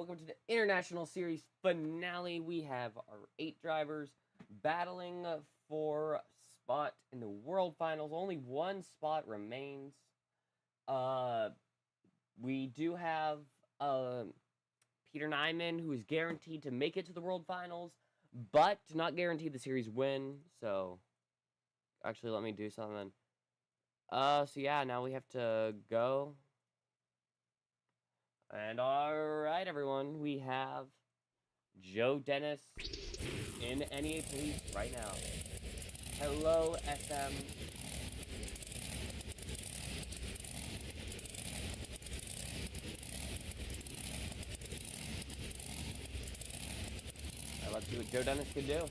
welcome to the International Series finale. We have our 8 drivers battling for spot in the World Finals. Only one spot remains. We do have Peter Nyman, who is guaranteed to make it to the World Finals, but not guaranteed the series win. So, actually, let me do something. So yeah, now we have to go. And alright, everyone, we have Joe Dennis in NEA Police right now. Hello, SM. Let's see what Joe Dennis can do.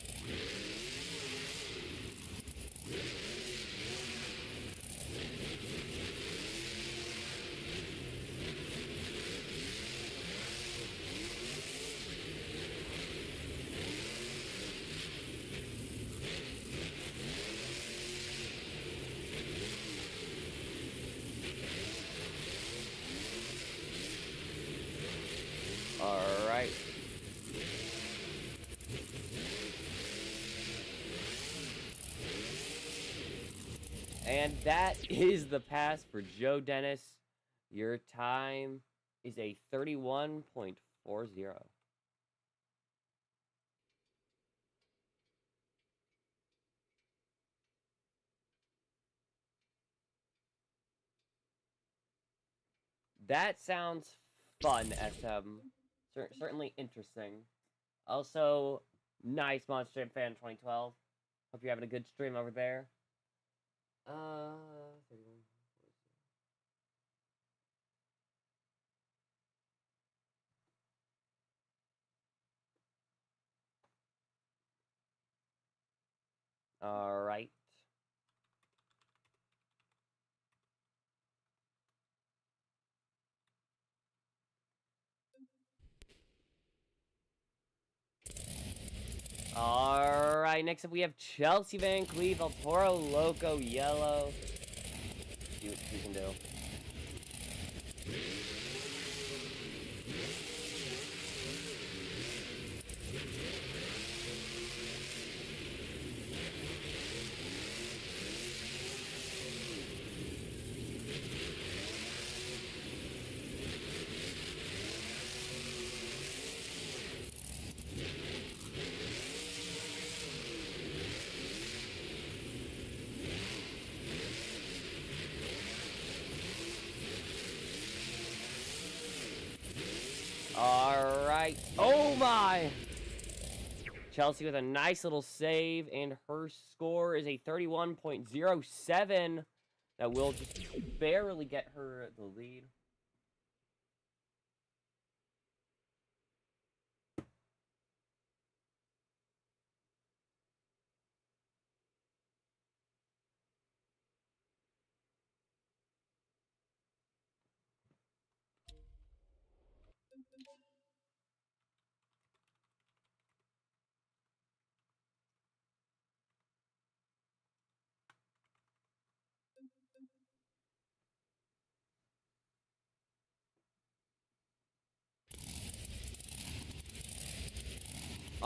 Alright. And that is the pass for Joe Dennis. Your time is a 31.40. That sounds fun, SM. Certainly interesting. Also, nice Monster Fan 2012. Hope you're having a good stream over there. 31. All right. All right. Next up, we have Chelsea Van Cleve, El Toro Loco Yellow. See what she can do. All right. Oh my! Chelsea with a nice little save, and her score is a 31.07. That will just barely get her the lead.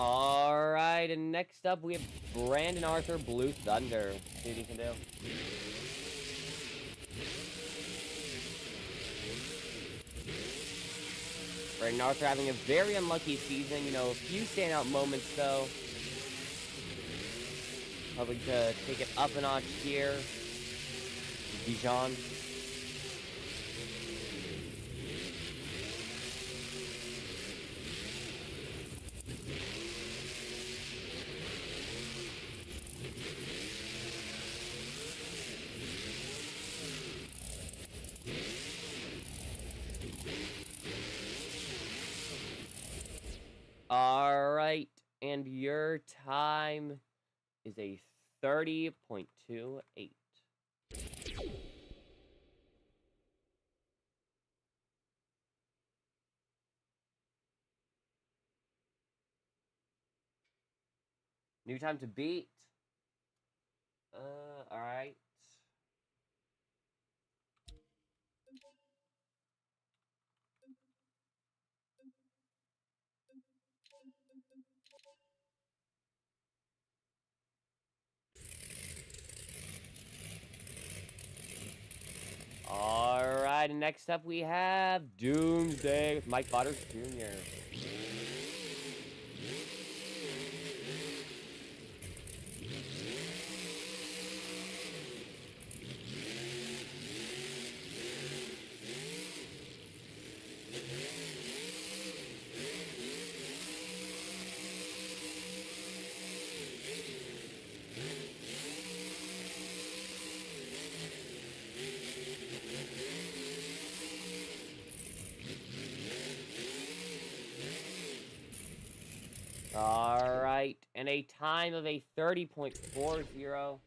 All right, and next up we have Brandon Arthur, Blue Thunder. See what he can do. Brandon Arthur having a very unlucky season. You know, a few standout moments though. Hoping to take it up a notch here. Gijon. All right, and your time is a 30.28. New time to beat. All right. next up we have Doomsday with Mike Butters Jr. All right, and a time of a 30.40.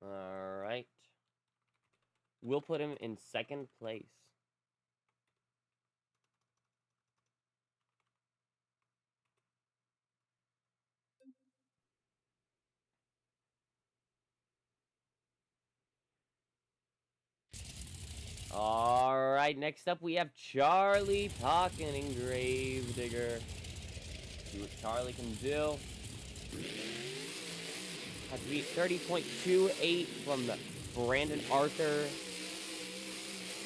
All right. We'll put him in second place. All right, next up we have Charlie Pocken and Gravedigger. See what Charlie can do. Has to beat 30.28 from Brandon Arthur.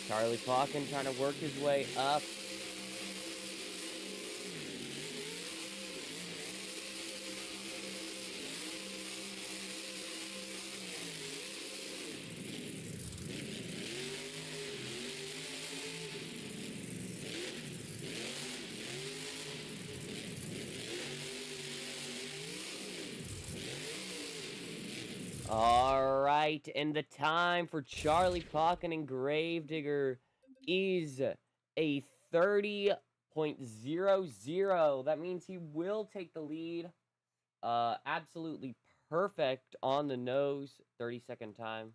Charlie Pocken trying to work his way up. All right, and the time for Charlie Pocken and Gravedigger is a 30.00. That means he will take the lead. Absolutely perfect on the nose. 30-second time.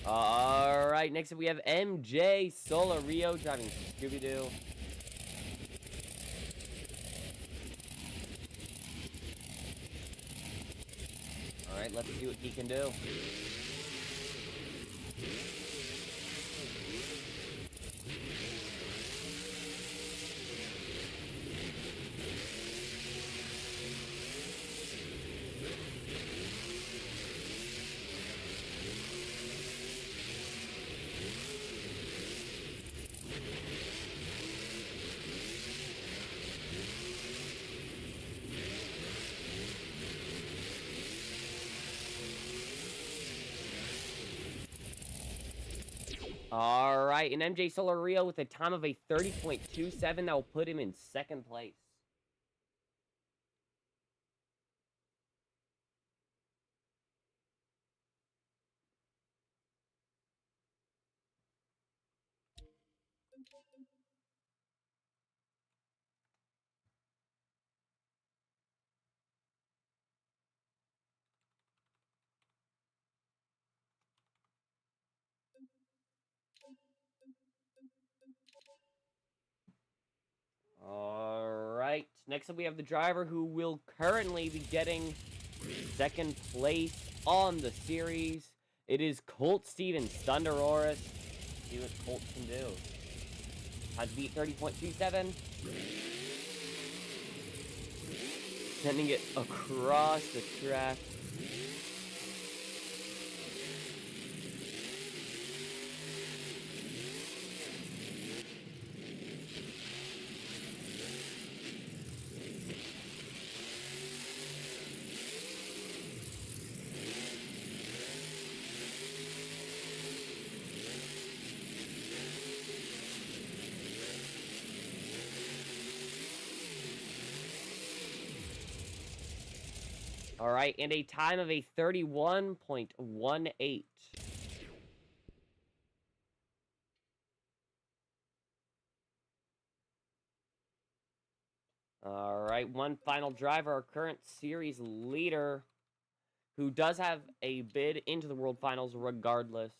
All right, next up we have MJ Solario driving Scooby-Doo. All right, let's see what he can do. All right, and MJ Solario with a time of a 30.27. That will put him in second place. All right, next up we have the driver who will currently be getting second place on the series. It is Colt Stevens, Thunderoris. See what Colt can do. Has beat 30.27. Sending it across the track. All right, and a time of a 31.18. All right, one final driver, our current series leader, who does have a bid into the World Finals regardless.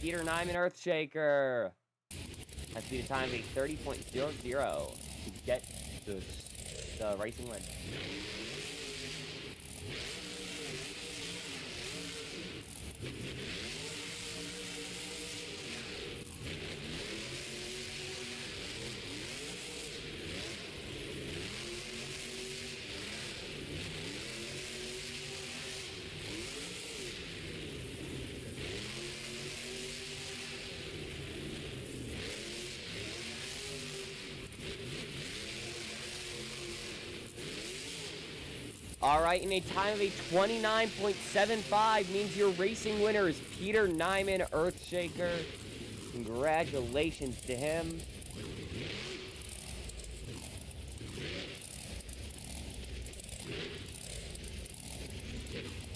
Peter Nyman Earthshaker. Has to be the time of a 30.00 to get the racing win. Alright, in a time of a 29.75 means your racing winner is Peter Nyman Earthshaker. Congratulations to him.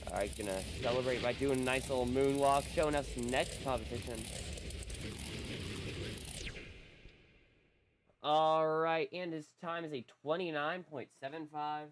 Alright, gonna celebrate by doing a nice little moonwalk, showing us the next competition. Alright, and his time is a 29.75.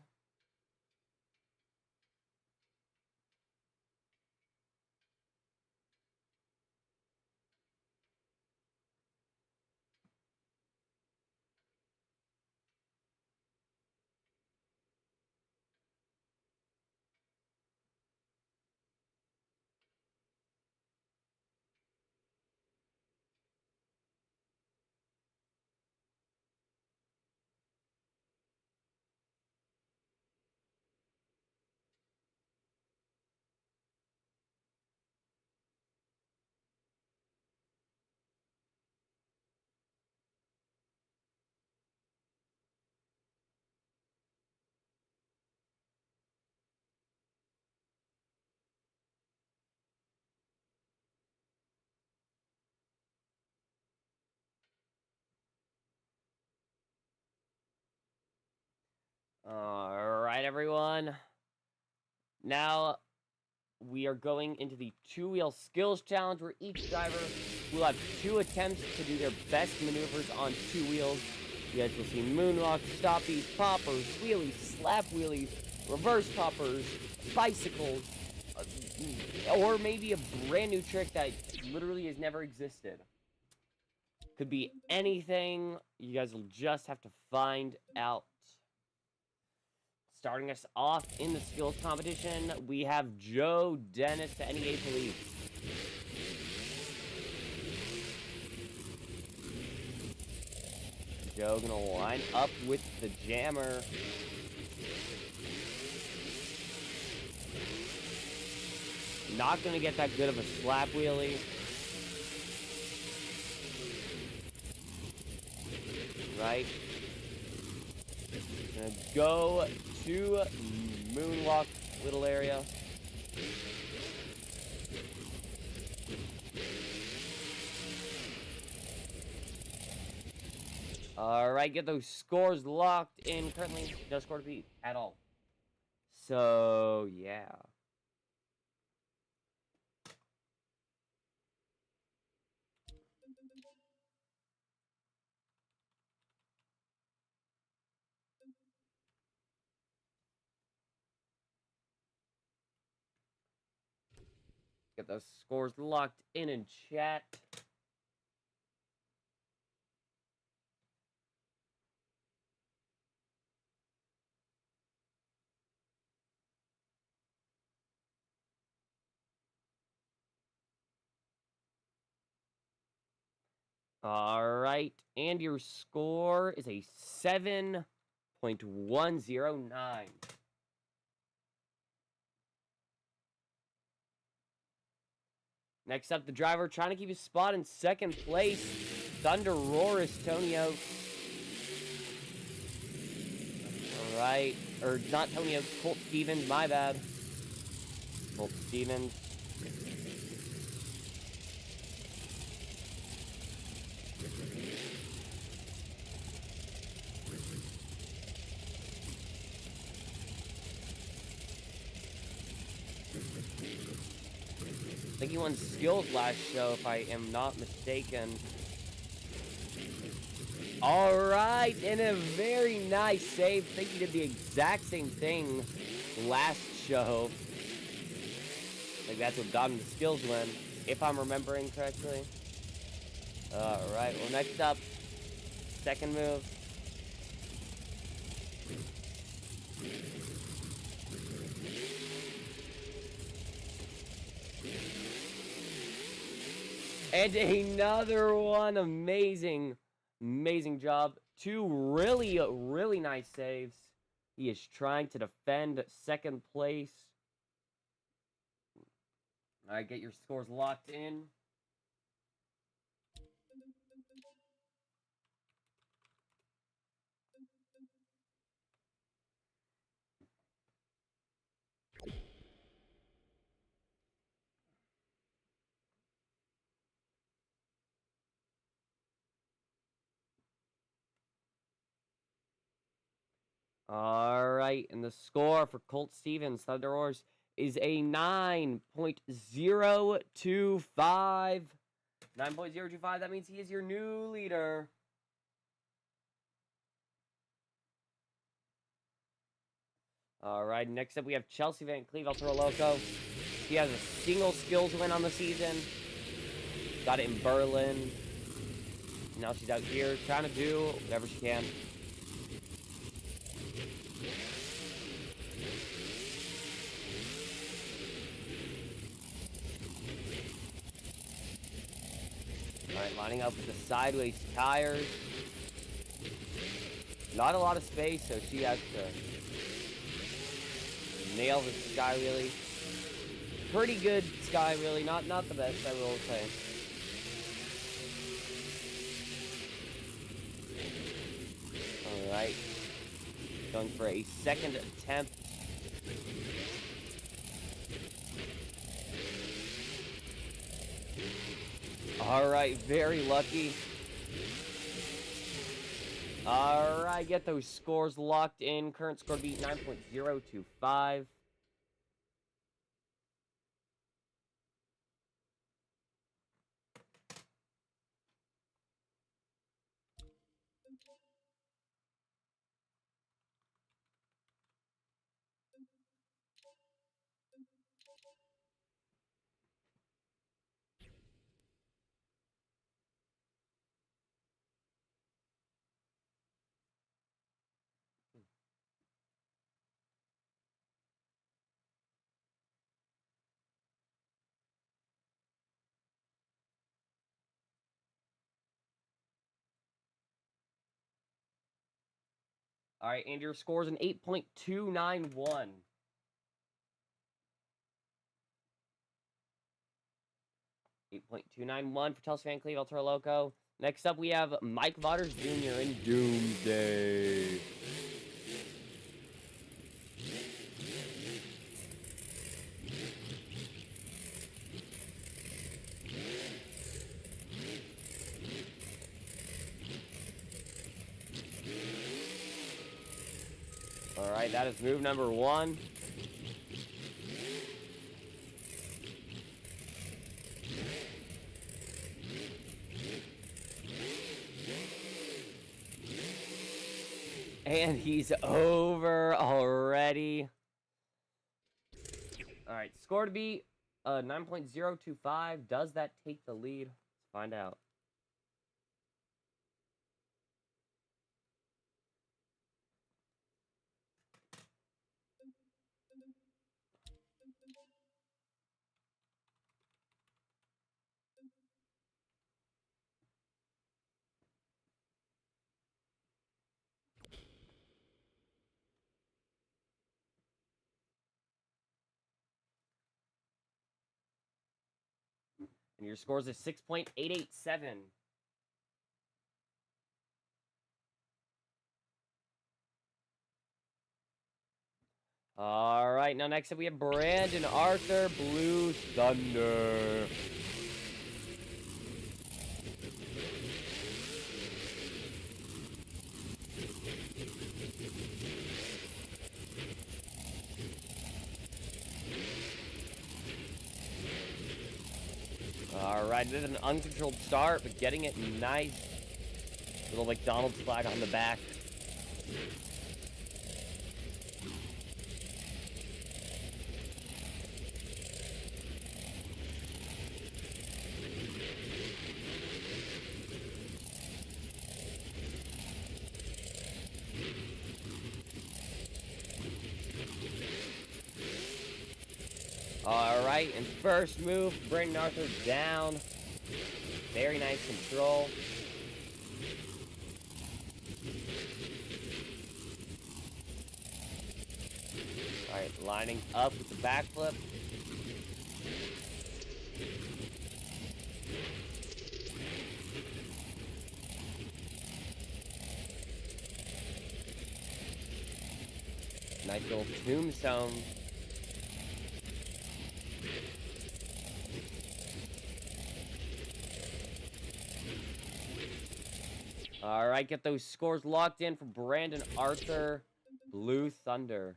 Alright, everyone. Now, we are going into the two-wheel skills challenge, where each driver will have 2 attempts to do their best maneuvers on 2 wheels. You guys will see moonwalks, stoppies, poppers, wheelies, slap wheelies, reverse poppers, bicycles, or maybe a brand new trick that literally has never existed. Could be anything. You guys will just have to find out. Starting us off in the skills competition, we have Joe Dennis to NEA Police. Joe gonna line up with the jammer. Not gonna get that good of a slap wheelie. Right. Gonna go to moonwalk little area. Alright, get those scores locked in. Currently, no score to beat at all. So, yeah. Get those scores locked in chat. Alright, and your score is a 7.109. Next up, the driver trying to keep his spot in second place, Thunder Roar Tonio. Alright, or not Tonio, Colt Stevens, my bad. Colt Stevens. I think he won skills last show, if I am not mistaken. Alright, and a very nice save. I think he did the exact same thing last show. I think that's what got him the skills win. if I'm remembering correctly. Alright, well, next up, second move. And another one. Amazing. Amazing job. Two really, really nice saves. He is trying to defend second place. Alright, get your scores locked in. Alright, and the score for Colt Stevens, Thunder Roars, is a 9.025. 9.025, that means he is your new leader. Alright, next up we have Chelsea Van Cleve, El Toro Loco. She has a single skills win on the season. Got it in Berlin. Now she's out here trying to do whatever she can. Alright, lining up with the sideways tires. Not a lot of space, so she has to nail the sky wheelie. Pretty good sky wheelie, not the best, I will say. Alright. Going for a second attempt. Alright, very lucky. Alright, get those scores locked in. Current score to be 9.025. Alright, and your score is an 8.291. .291 for Chelsea Van Cleve, El Toro Loco. Next up, we have Mike Vaughters Jr. in Doomsday. Alright, that is move number one. And he's over already. Alright, score to be 9.025. Does that take the lead? Let's find out. And your scores is 6.887. All right, now next up we have Brandon Arthur, Blue Thunder. All right, this is an uncontrolled start, but getting it nice. Little McDonald's flag on the back. Alright, and first move, Brandon Arthur down. Very nice control. Alright, lining up with the backflip. Nice little tombstone. Alright, get those scores locked in for Brandon Arthur, Blue Thunder.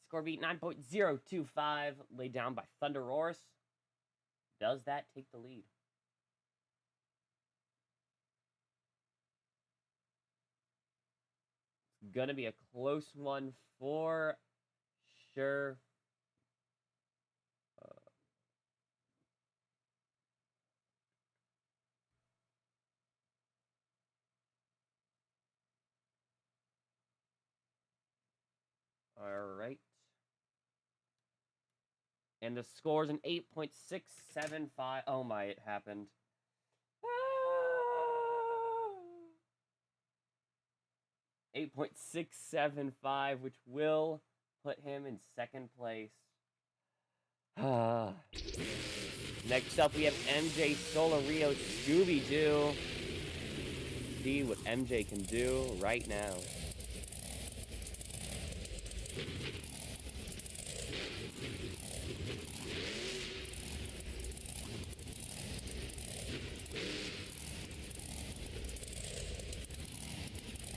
Score beat 9.025, laid down by Thunder Roars. Does that take the lead? It's gonna be a close one for sure. All right. And the score's an 8.675. Oh my, it happened. 8.675, which will put him in second place. Next up, we have MJ Solario Scooby-Doo. See what MJ can do right now.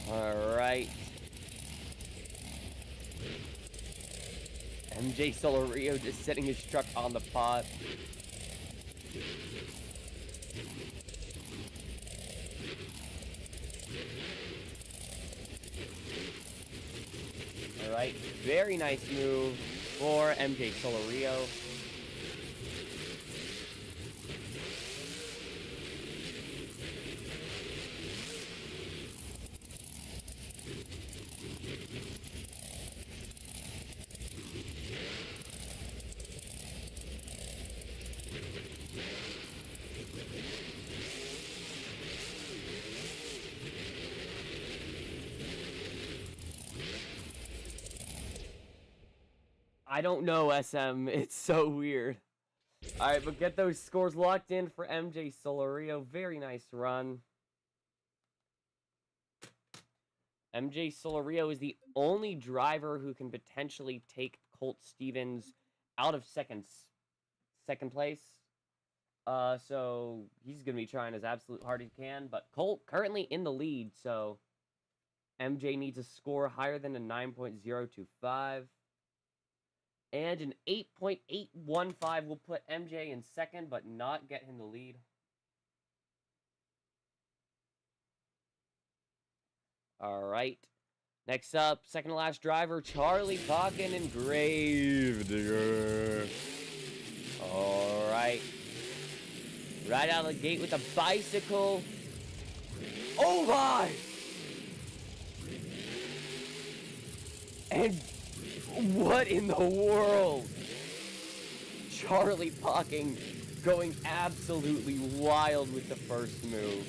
Alright. MJ Solario just setting his truck on the pot. Alright, very nice move for MJ Solario. I don't know, SM. It's so weird. Alright, but get those scores locked in for MJ Solario. Very nice run. MJ Solario is the only driver who can potentially take Colt Stevens out of second place. So he's going to be trying as absolute hard as he can. But Colt currently in the lead, so MJ needs a score higher than a 9.025. And an 8.815 will put MJ in second, but not get him the lead. All right. Next up, second to last driver, Charlie Pocken and Gravedigger. All right. Right out of the gate with a bicycle. Oh my! And what in the world? Charlie Pocken going absolutely wild with the first move.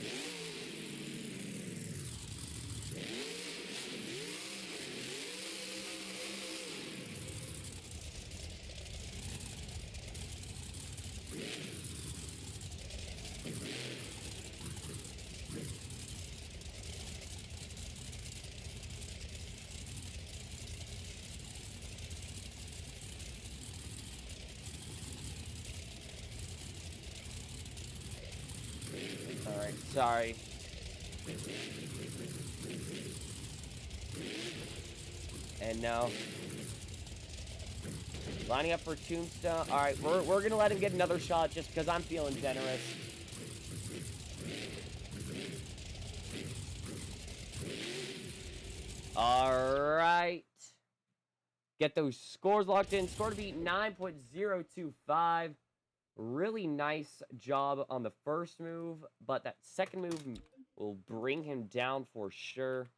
Sorry. And now, lining up for Tombstone. All right, we're gonna let him get another shot just because I'm feeling generous. All right. Get those scores locked in. Score to beat 9.025. Really nice job on the first move, but that second move will bring him down for sure.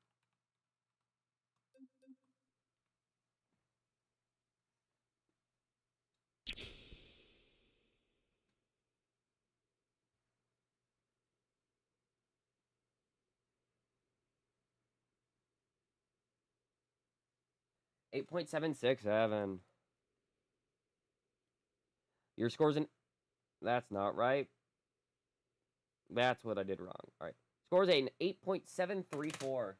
.767. Your score's in... That's not right. That's what I did wrong. All right. Score's an 8.734.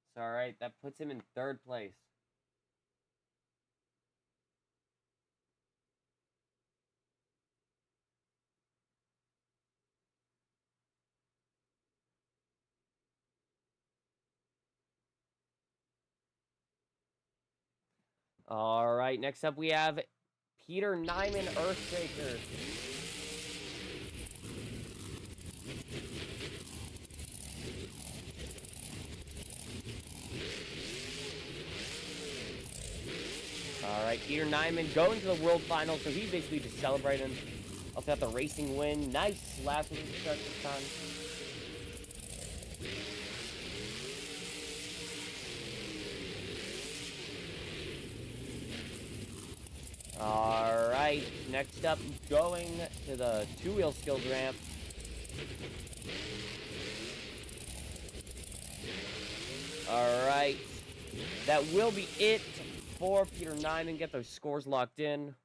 It's all right. That puts him in third place. All right. Next up, we have Peter Nyman, Earthshaker. All right, Peter Nyman going to the World Finals, so he's basically just celebrating. Also got the racing win. Nice slap with the start this time. All right, next up, going to the two-wheel skills ramp. All right, that will be it for Peter Nyman. Get those scores locked in.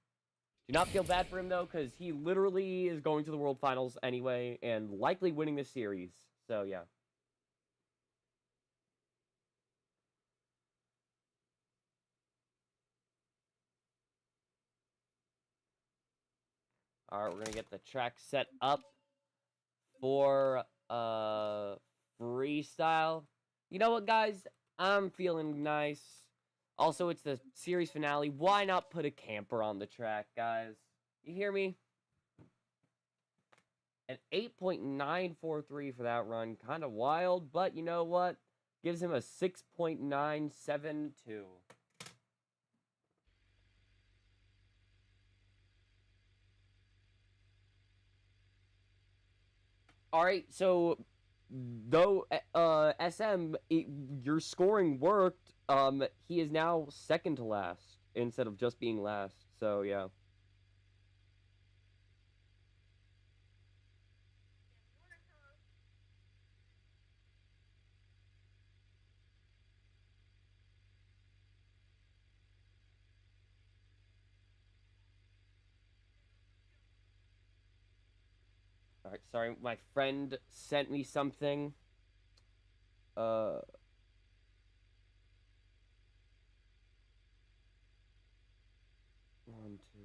Do not feel bad for him, though, because he literally is going to the World Finals anyway and likely winning this series. So, yeah. All right, we're going to get the track set up for freestyle. You know what, guys? I'm feeling nice. Also, it's the series finale. Why not put a camper on the track, guys? You hear me? An 8.943 for that run. Kind of wild, but you know what? Gives him a 6.972. All right, so though SM, your scoring worked. He is now second to last instead of just being last. So yeah. All right, sorry, my friend sent me something. Uh. One, two.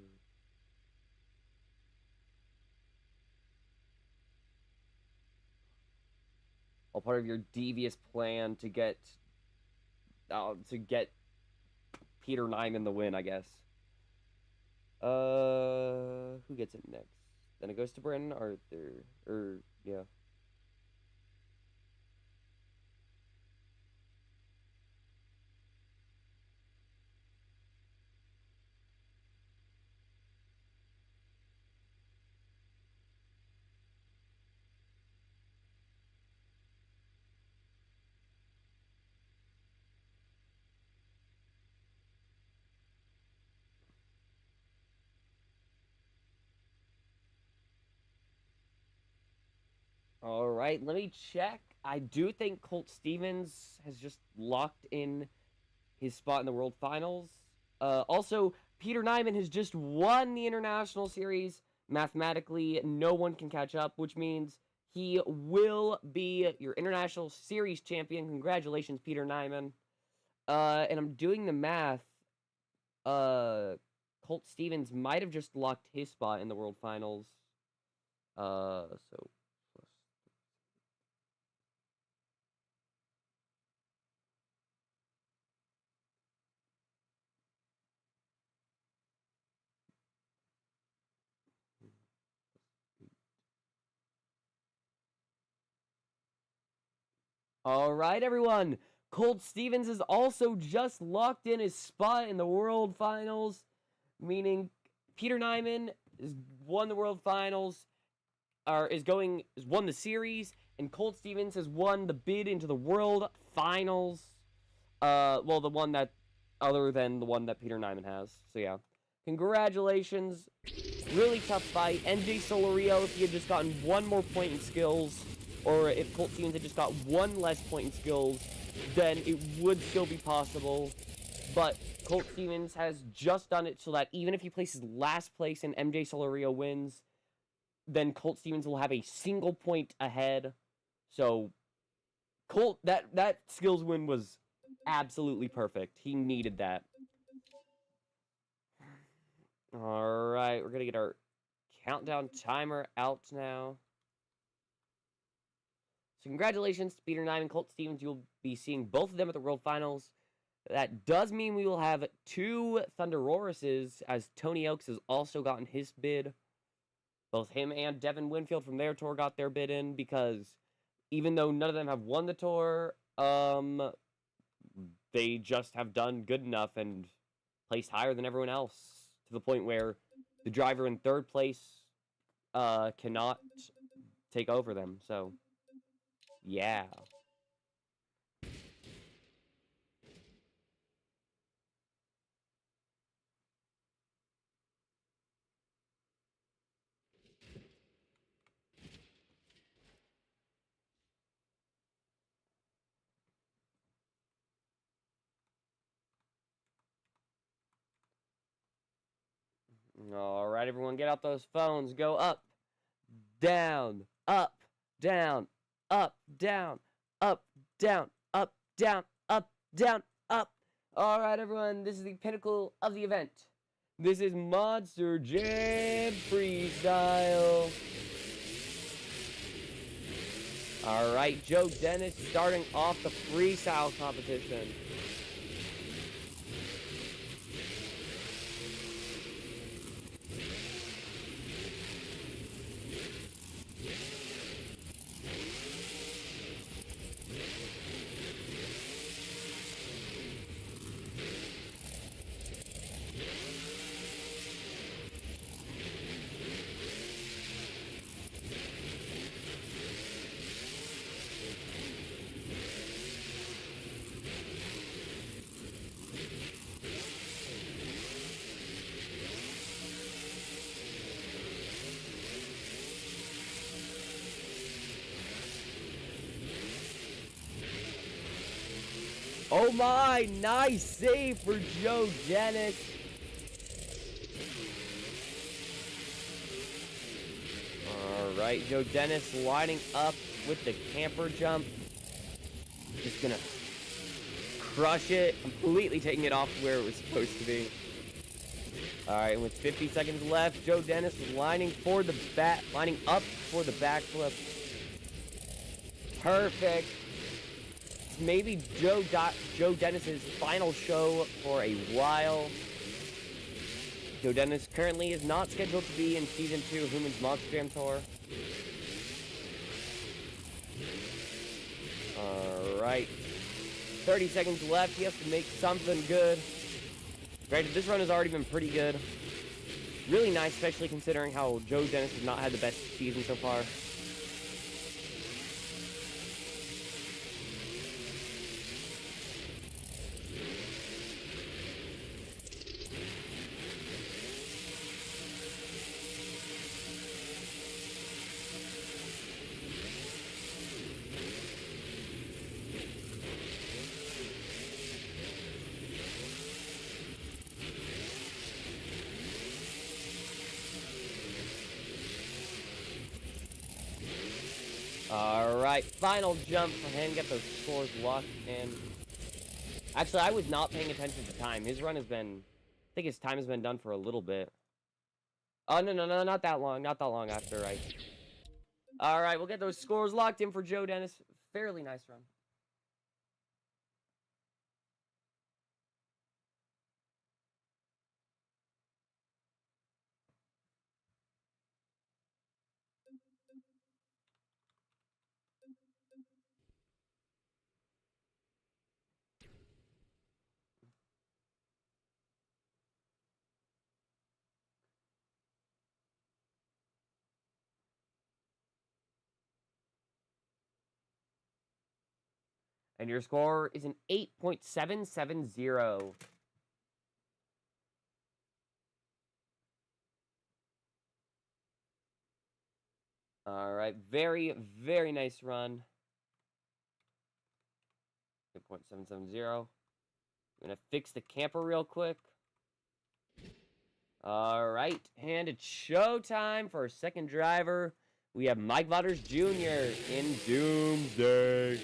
All part of your devious plan to get Peter Nyman the win, I guess. Who gets it next? Then it goes to Brandon Arthur. Yeah. All right, let me check. I do think Colt Stevens has just locked in his spot in the World Finals. Also, Peter Nyman has just won the International Series. Mathematically, no one can catch up, which means he will be your International Series champion. Congratulations, Peter Nyman. And I'm doing the math. Colt Stevens might have just locked his spot in the World Finals. So All right, everyone. Colt Stevens is also just locked in his spot in the World Finals, meaning Peter Nyman has won the World Finals, or has won the series, and Colt Stevens has won the bid into the World Finals. Well, the one that other than the one that Peter Nyman has. So yeah, congratulations. Really tough fight. MJ Solorio, if he had just gotten one more point in skills, or if Colt Stevens had just got one less point in skills, then it would still be possible. But Colt Stevens has just done it so that even if he places last place and MJ Solorio wins, then Colt Stevens will have a single point ahead. So Colt, that skills win was absolutely perfect. He needed that. Alright, we're gonna get our countdown timer out now. So congratulations to Peter Nyman and Colt Stevens. You'll be seeing both of them at the World Finals. That does mean we will have 2 Thunderoruses, as Tony Oaks has also gotten his bid. Both him and Devin Winfield from their tour got their bid in, because even though none of them have won the tour, they just have done good enough and placed higher than everyone else, to the point where the driver in 3rd place cannot take over them. So, yeah. All right, everyone, get out those phones. Go up, down, up, down, up, down, up, down, up, down, up, down, up. All right, everyone, this is the pinnacle of the event. This is Monster Jam Freestyle. All right, Joe Dennis starting off the freestyle competition. Oh my, nice save for Joe Dennis. All right, Joe Dennis lining up with the camper jump. Just gonna crush it, completely taking it off where it was supposed to be. All right, with 50 seconds left, Joe Dennis lining up for the backflip. Perfect. Maybe Joe Dennis's final show for a while. Joe Dennis currently is not scheduled to be in Season 2 of Hooman's Monster Jam Tour. Alright. 30 seconds left. He has to make something good. Granted, this run has already been pretty good. Really nice, especially considering how Joe Dennis has not had the best season so far. Alright, final jump for him, get those scores locked in. Actually, I was not paying attention to time. His run has been, I think his time has been done for a little bit. Oh, no, not that long. Not that long after, right? Alright, we'll get those scores locked in for Joe Dennis. Fairly nice run. And your score is an 8.770. All right, very, very nice run. 8.770. I'm going to fix the camper real quick. All right, and it's showtime for our second driver. We have Mike Waters Jr. in Doomsday.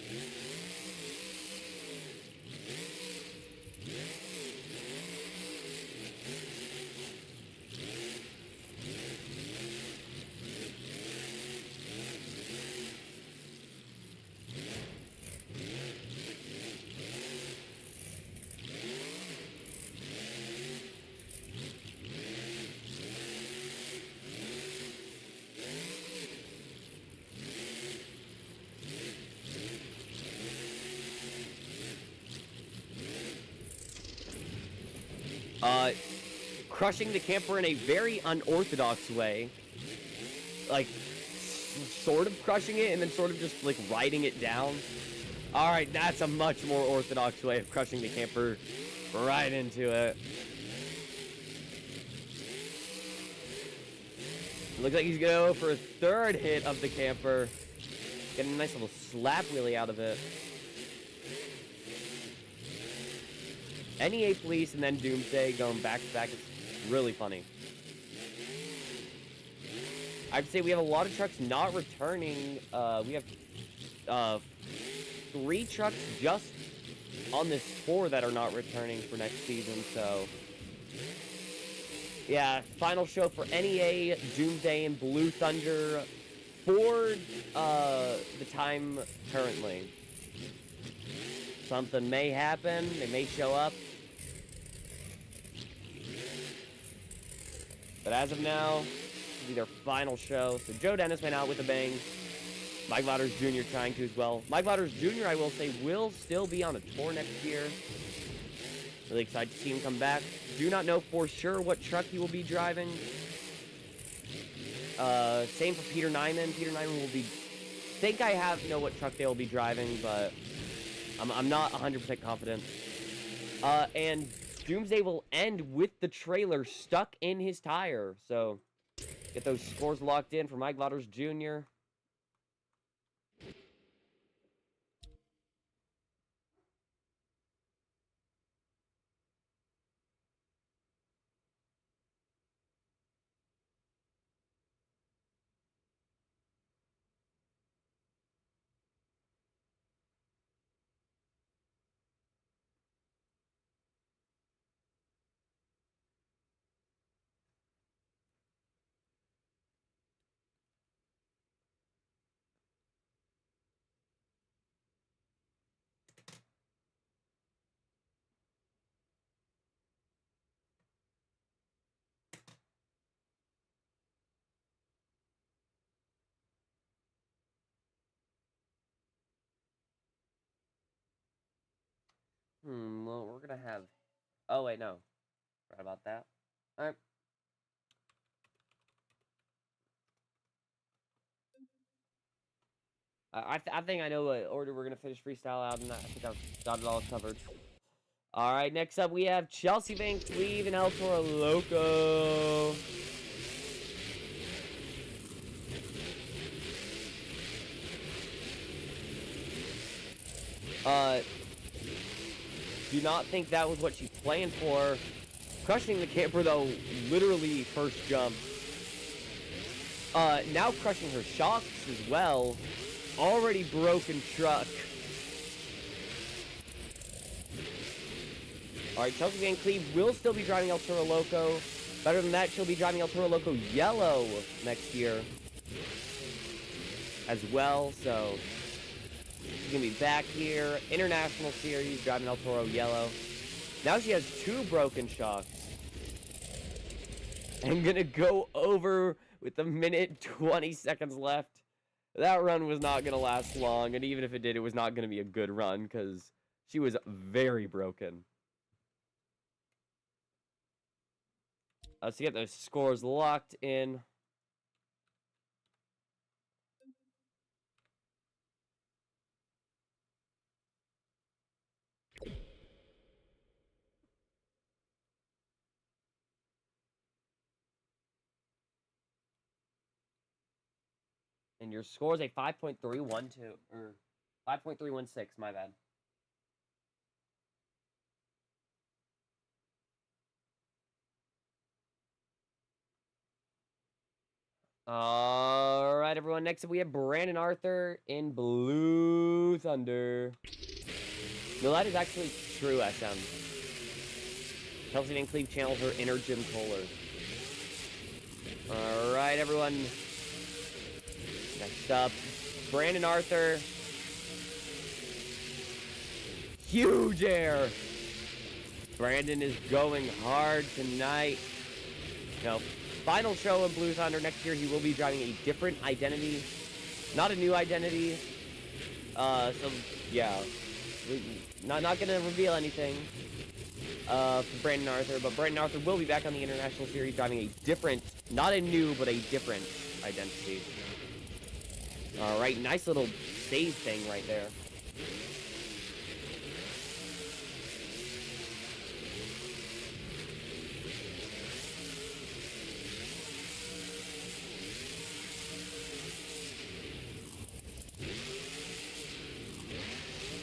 Crushing the camper in a very unorthodox way. Like, sort of crushing it and then sort of just, like, riding it down. Alright, that's a much more orthodox way of crushing the camper right into it. Looks like he's going to go for a third hit of the camper. Getting a nice little slap wheelie out of it. NEA Police and then Doomsday going back to back. It's really funny. I'd say we have a lot of trucks not returning. We have 3 trucks just on this 4 that are not returning for next season. So, yeah, final show for NEA, Doomsday, and Blue Thunder for the time currently. Something may happen. They may show up. But as of now, this will be their final show. So Joe Dennis went out with a bang. Mike Waters Jr. trying to as well. Mike Waters Jr., I will say, will still be on a tour next year. Really excited to see him come back. Do not know for sure what truck he will be driving. Same for Peter Nyman. Peter Nyman will be... know what truck they will be driving, but I'm not 100% confident. And Doomsday will end with the trailer stuck in his tire. So, get those scores locked in for Mike Waters Jr. Well, we're gonna have... Oh, wait, no. Forgot about that. Alright. I think I know what order we're gonna finish freestyle out, and I think I've got it all covered. Alright, next up we have Chelsea Van Cleve and El Toro Loco. Do not think that was what she planned for. Crushing the camper, though, literally first jump. Now crushing her shocks as well. Already broken truck. Alright, Chelsea Van Cleve will still be driving El Toro Loco. Better than that, she'll be driving El Toro Loco Yellow next year as well, so she's going to be back here. International Series, driving El Toro Yellow. Now she has 2 broken shocks. I'm going to go over with a minute 20 seconds left. That run was not going to last long, and even if it did, it was not going to be a good run, because she was very broken. Let's get those scores locked in. And your score is a 5.312, or 5.316, my bad. All right, everyone. Next up, we have Brandon Arthur in Blue Thunder. No, that is actually true, SM. Chelsea Van Cleve channels her inner Jim Kohler. All right, everyone. Next up, Brandon Arthur. Huge air. Brandon is going hard tonight. No. Final show of Blue Thunder. Next year, he will be driving a different identity. Not a new identity. So, yeah. Not going to reveal anything for Brandon Arthur, but Brandon Arthur will be back on the International Series driving a different, not a new, but a different identity. Alright, nice little save thing right there.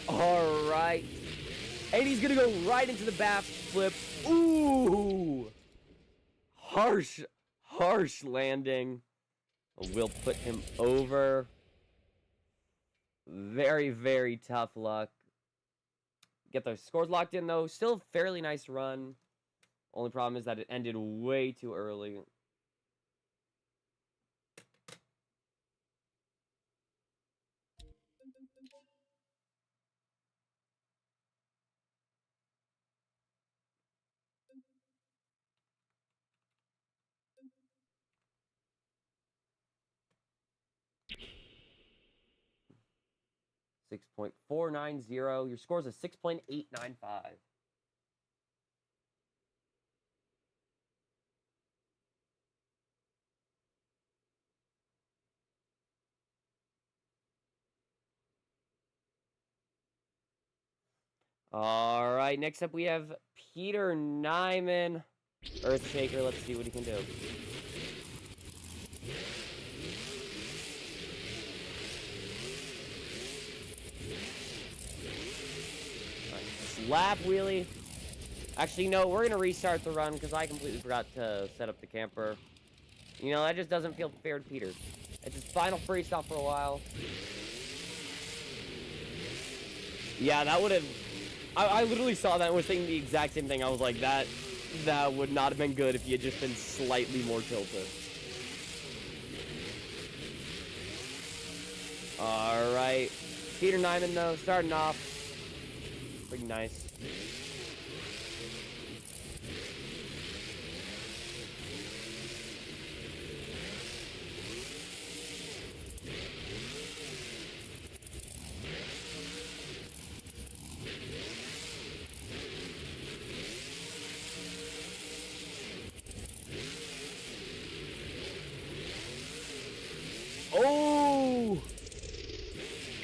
Alright. And he's gonna go right into the back flip. Ooh! Harsh landing. Will put him over. Very, very tough luck. Get those scores locked in, though. Still a fairly nice run. Only problem is that it ended way too early. .490. Your score is a 6.895. All right, next up we have Peter Nyman. Earthshaker, let's see what he can do. Slap wheelie. Actually, no, we're going to restart the run because I completely forgot to set up the camper. You know, that just doesn't feel fair to Peter. It's his final freestyle for a while. Yeah, that would have... I literally saw that and was thinking the exact same thing. I was like, that would not have been good if he had just been slightly more tilted. Alright. Peter Nyman, though, starting off. Pretty nice. Oh!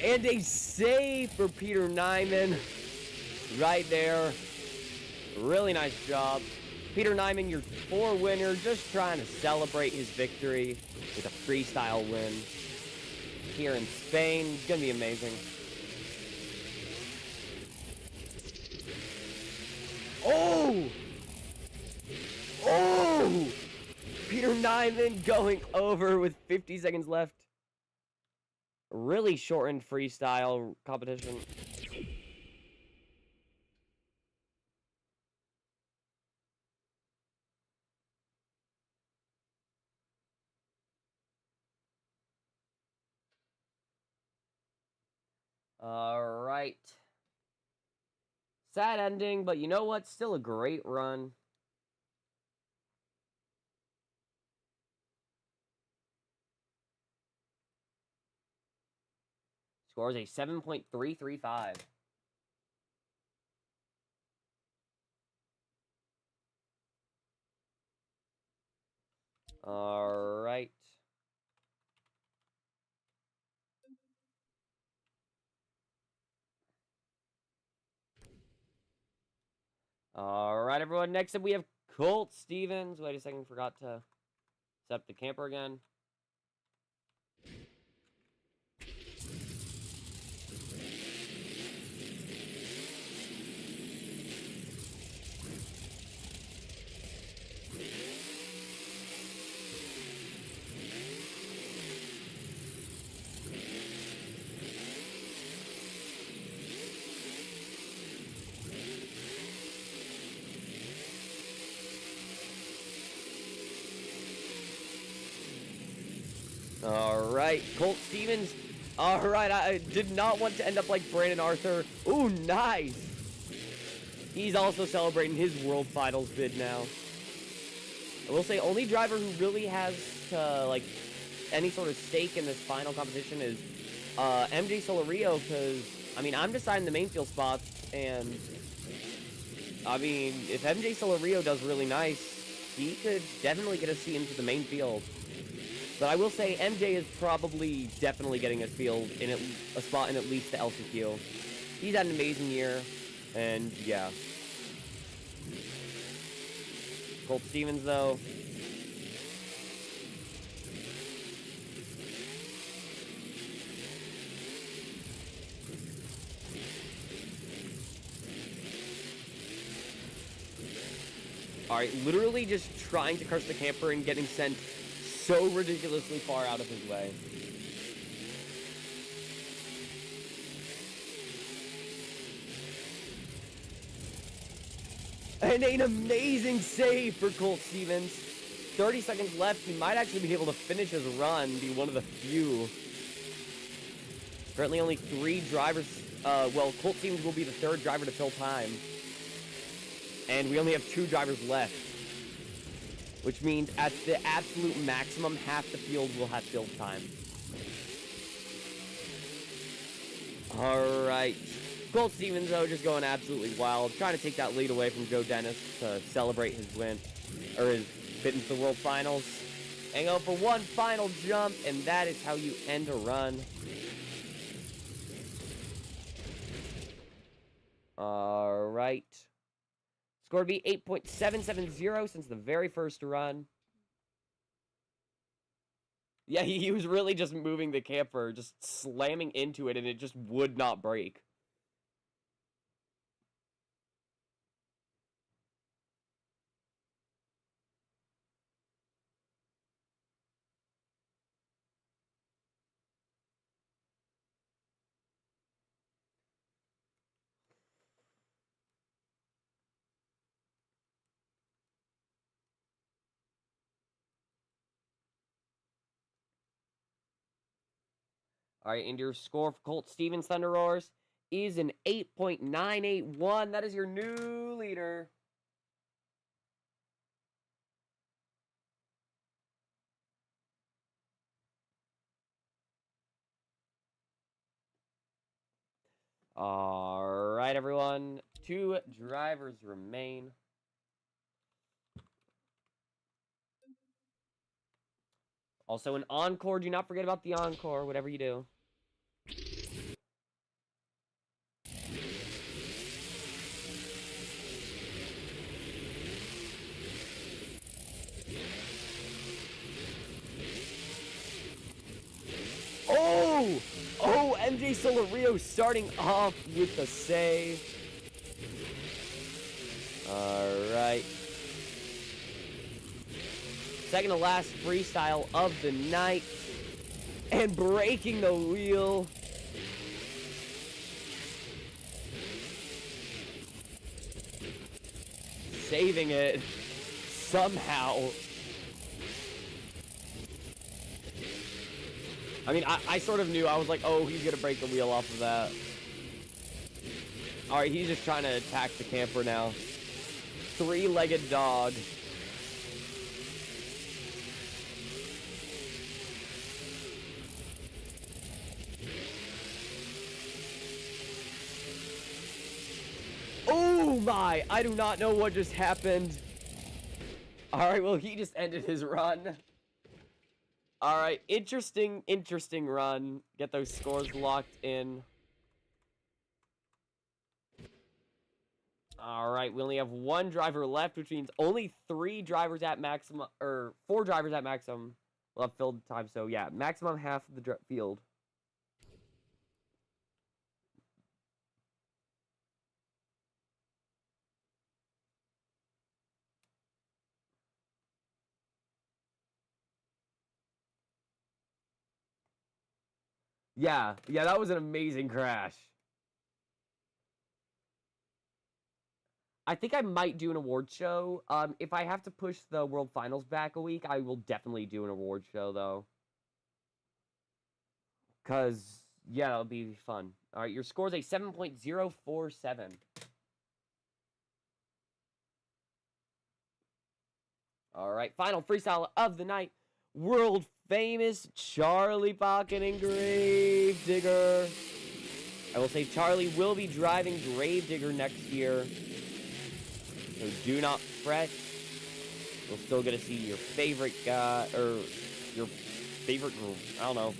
And a save for Peter Nyman. Right there. Really nice job. Peter Nyman, your tour winner, just trying to celebrate his victory with a freestyle win here in Spain. It's going to be amazing. Oh! Oh! Peter Nyman going over with 50 seconds left. Really shortened freestyle competition. Alright. Sad ending, but you know what? Still a great run. Scores a 7.335. Alright. Alright, everyone. Next up, we have Colt Stevens. Wait a second, forgot to set up the camper again. All right, Colt Stevens. All right, I did not want to end up like Brandon Arthur. Ooh, nice. He's also celebrating his World Finals bid now. I will say, only driver who really has like any sort of stake in this final competition is MJ Solario, because I mean I'm deciding the main field spots, and I mean if MJ Solario does really nice, he could definitely get a seat into the main field. But I will say MJ is probably definitely getting a field in a spot in at least the LCQ. He's had an amazing year, and yeah. Colt Stevens though. Alright, literally just trying to curse the camper and getting sent so ridiculously far out of his way. And an amazing save for Colt Stevens. 30 seconds left. He might actually be able to finish his run, be one of the few. Currently only 3 drivers. Well, Colt Stevens will be the 3rd driver to fill time. And we only have 2 drivers left. Which means at the absolute maximum, half the field will have filled time. Alright. Colt Stevens, though, just going absolutely wild. Trying to take that lead away from Joe Dennis to celebrate his win. Or his bid into the World Finals. And go for one final jump, and that is how you end a run. Alright. Score would be 8.770 since the very first run. Yeah, he was really just moving the camper, just slamming into it, and it just would not break. Alright, and your score for Colt Stevens Thunder Roars is an 8.981. That is your new leader. Alright, everyone. 2 drivers remain. Also, an encore. Do not forget about the encore, whatever you do. Oh! Oh, MJ Solario starting off with the save. Alright. Second to last freestyle of the night. And breaking the wheel. Saving it. Somehow. I mean, I sort of knew. I was like, oh, he's going to break the wheel off of that. Alright, he's just trying to attack the camper now. 3-legged dog. Oh my! I do not know what just happened. Alright, well, he just ended his run. Alright, interesting run. Get those scores locked in. Alright, we only have 1 driver left, which means only 3 drivers at maximum, or 4 drivers at maximum will have filled time. So yeah, maximum half of the field. Yeah, that was an amazing crash. I think I might do an award show. If I have to push the World Finals back a week, I will definitely do an award show, though. Because, yeah, that'll be fun. All right, your score is a 7.047. All right, final freestyle of the night. World famous Charlie Pocket and Gravedigger. I will say Charlie will be driving Gravedigger next year. So do not fret. You'll still get to see your favorite guy, or your favorite, I don't know,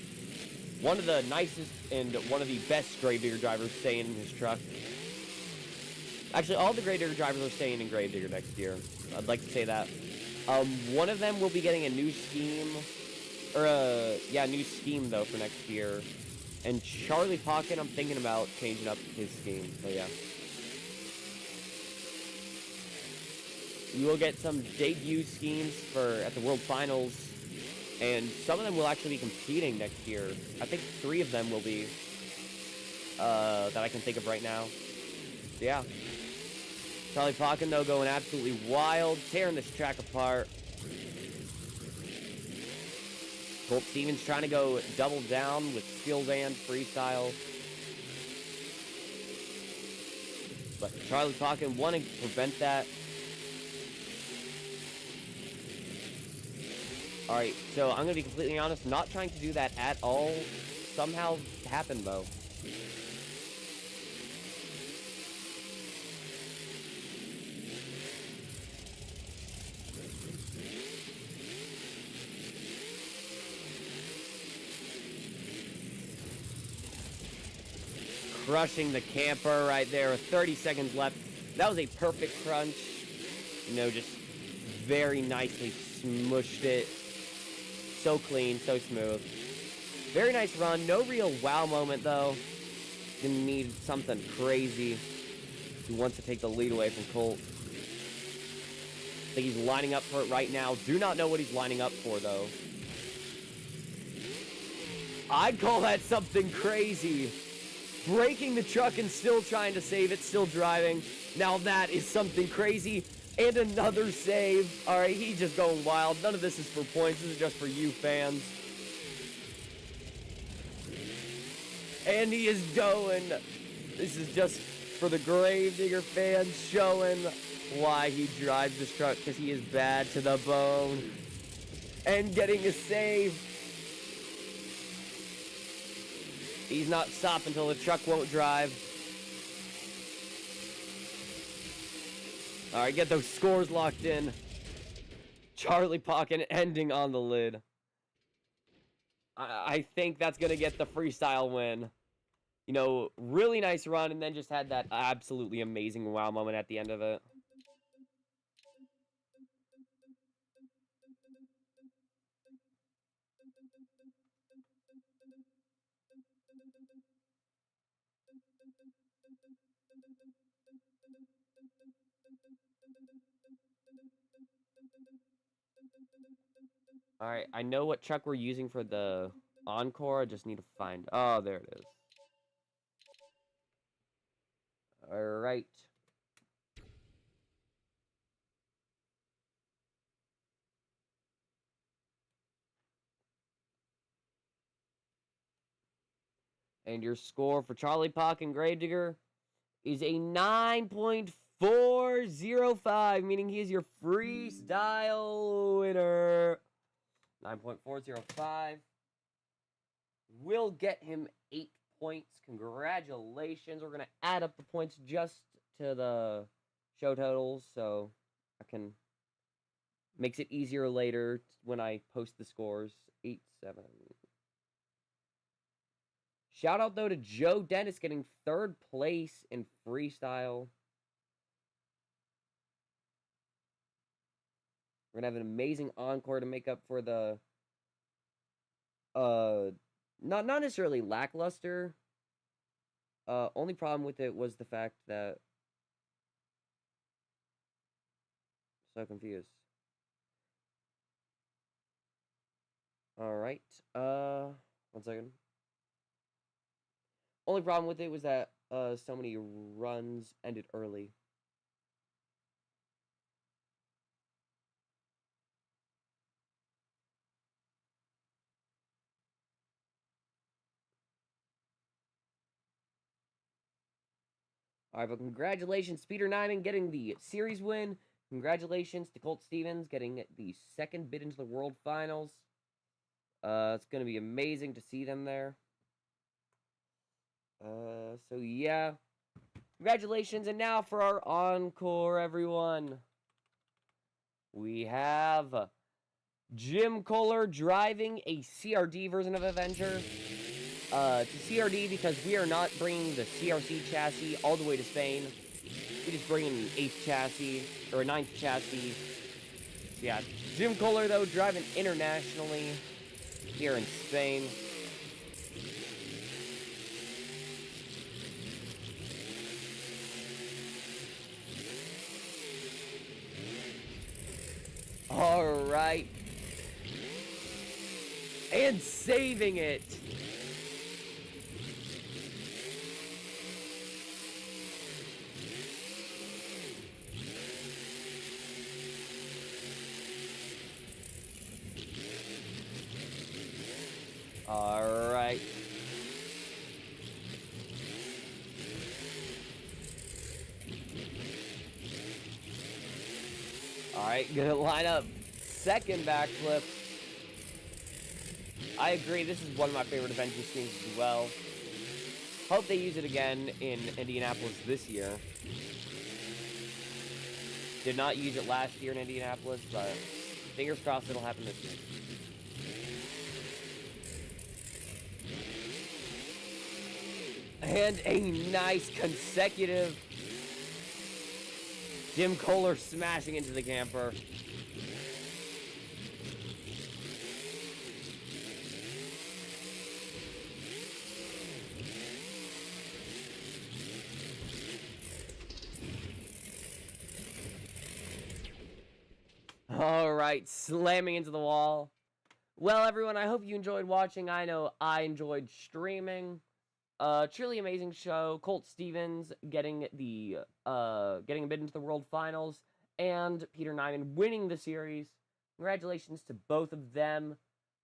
one of the nicest and one of the best Gravedigger drivers staying in his truck. Actually, all the Gravedigger drivers are staying in Gravedigger next year. I'd like to say that. One of them will be getting a new scheme, or new scheme though for next year. And Charlie Pocket, I'm thinking about changing up his scheme. So yeah, you will get some debut schemes at the World Finals, and some of them will actually be competing next year. I think 3 of them will be that I can think of right now. So yeah. Charlie Pocket, though, going absolutely wild, tearing this track apart. Colt Stevens trying to go double down with skills and freestyle. But Charlie Pocket wanting to prevent that. Alright, so I'm going to be completely honest, not trying to do that at all. Somehow happened, though. Crushing the camper right there with 30 seconds left. That was a perfect crunch. You know, just very nicely smushed it. So clean, so smooth. Very nice run. No real wow moment, though. Gonna need something crazy. He wants to take the lead away from Colt. I think he's lining up for it right now. Do not know what he's lining up for, though. I'd call that something crazy. Breaking the truck and still trying to save it, still driving. Now that is something crazy. And another save. All right, he's just going wild. None of this is for points. This is just for you fans. And he is going. This is just for the Gravedigger fans, showing why he drives this truck, because he is bad to the bone. And getting a save. He's not stopping until the truck won't drive. All right, get those scores locked in. Charlie Pocket ending on the lid. I think that's going to get the freestyle win. You know, really nice run, and then just had that absolutely amazing wow moment at the end of it. All right, I know what truck we're using for the encore. I just need to find. Oh, there it is. All right. And your score for Charlie Pocket and Gravedigger is a 9.405, meaning he is your freestyle winner. 9.405 will get him 8 points. Congratulations. We're going to add up the points just to the show totals, so I can makes it easier later when I post the scores. 8-7. Shout out though to Joe Dennis getting 3rd place in freestyle. We're gonna have an amazing encore to make up for the not necessarily lackluster. Only problem with it was the fact that so confused. Alright. 1 second. Only problem with it was that so many runs ended early. Alright, but congratulations to Peter Nyman getting the series win. Congratulations to Colt Stevens getting the second bid into the World Finals. It's going to be amazing to see them there. So yeah. Congratulations, and now for our encore, everyone. We have Jim Kohler driving a CRD version of Avenger. To CRD because we are not bringing the CRC chassis all the way to Spain. We just bring in an 8th chassis, or a 9th chassis. Yeah, Jim Kohler, though, driving internationally here in Spain. Alright. And saving it. Alright. Alright, gonna line up second backflip. I agree, this is one of my favorite Avenger schemes as well. Hope they use it again in Indianapolis this year. Did not use it last year in Indianapolis, but fingers crossed it'll happen this year. And a nice consecutive Jim Kohler smashing into the camper. Alright, slamming into the wall. Well, everyone, I hope you enjoyed watching. I know I enjoyed streaming. Truly amazing show. Colt Stevens getting a bid into the World Finals, and Peter Nyman winning the series. Congratulations to both of them.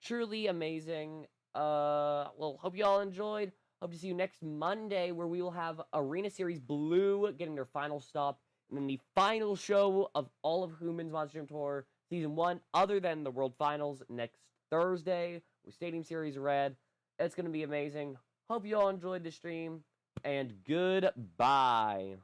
Truly amazing. Well, hope you all enjoyed. Hope to see you next Monday, where we will have Arena Series Blue getting their final stop, and then the final show of all of Hooman's Monster Jam Tour Season 1, other than the World Finals, next Thursday with Stadium Series Red. It's going to be amazing. Hope you all enjoyed the stream, and goodbye.